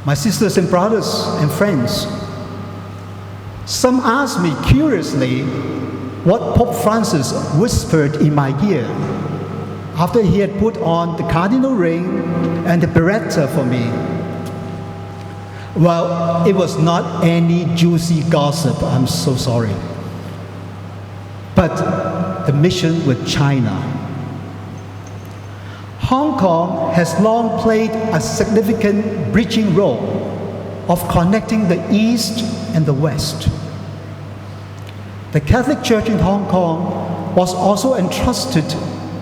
my sisters and brothers and friends, some asked me curiously what Pope Francis whispered in my ear after he had put on the cardinal ring and the biretta for me. Well, it was not any juicy gossip, I'm so sorry, but the mission with China. Hong Kong has long played a significant bridging role of connecting the East and the West. The Catholic Church in Hong Kong was also entrusted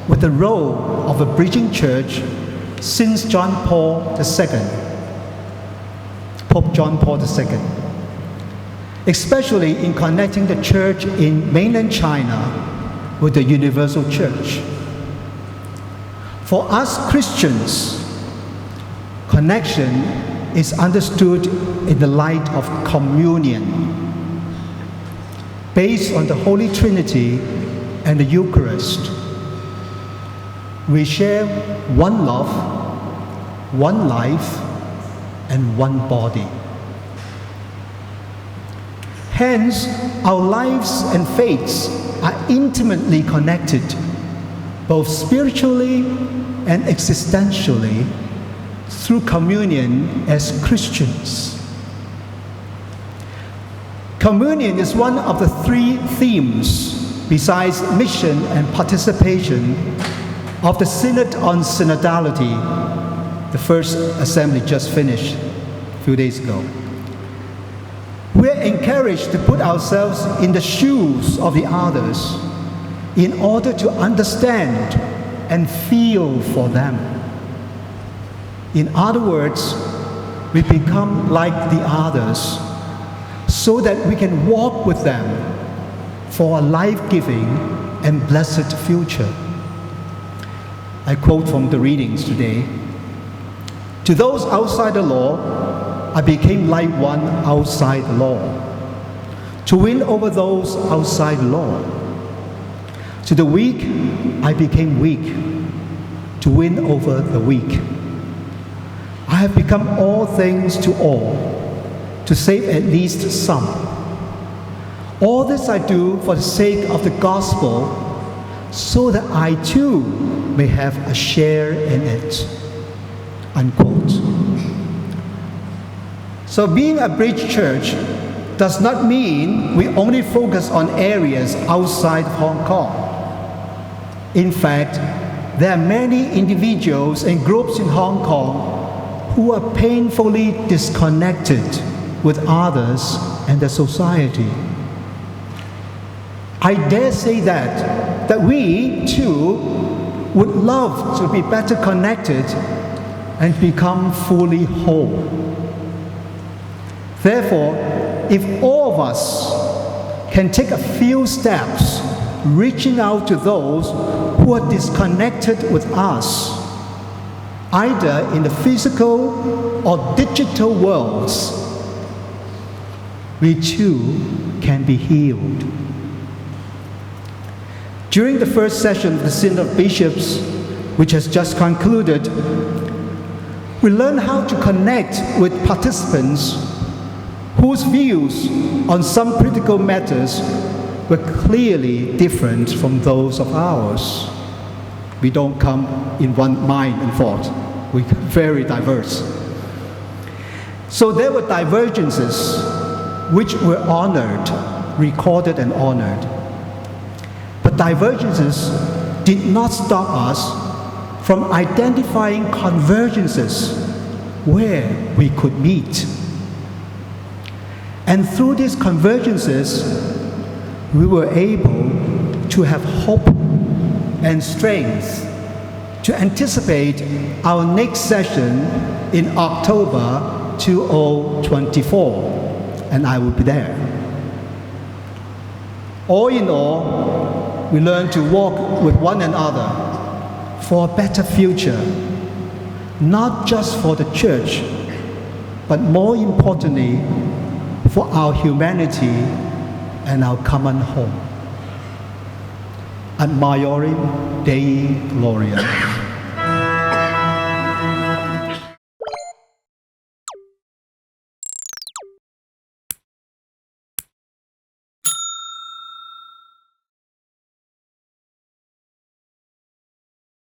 with the role of a bridging church since John Paul II, Pope John Paul II, especially in connecting the church in mainland China with the universal church. For us Christians, connection is understood in the light of communion, based on the Holy Trinity and the Eucharist. We share one love, one life, and one body. Hence, our lives and faiths are intimately connected, both spiritually and existentially, through communion as Christians. Communion is one of the three themes, besides mission and participation, of the Synod on Synodality, the first assembly just finished a few days ago. We are encouraged to put ourselves in the shoes of the others in order to understand and feel for them. In other words, we become like the others so that we can walk with them for a life-giving and blessed future. I quote from the readings today. To those outside the law, I became like one outside the law, to win over those outside the law. To the weak, I became weak, to win over the weak. I have become all things to all, to save at least some. All this I do for the sake of the gospel, so that I too may have a share in it. Unquote. So being a bridge church does not mean we only focus on areas outside Hong Kong. In fact, there are many individuals and groups in Hong Kong who are painfully disconnected with others and the society. I dare say that we too would love to be better connected and become fully whole. Therefore, if all of us can take a few steps reaching out to those who are disconnected with us, either in the physical or digital worlds, we too can be healed. During the first session of the Synod of Bishops, which has just concluded, we learned how to connect with participants whose views on some critical matters were clearly different from those of ours. We don't come in one mind and thought. We're very diverse. So there were divergences which were honored, recorded and honored. But divergences did not stop us from identifying convergences where we could meet. And through these convergences, we were able to have hope and strength to anticipate our next session in October 2024, and I will be there. All in all, we learn to walk with one another for a better future, not just for the church, but more importantly, for our humanity and our common home. Ad Maiorem Dei Gloria.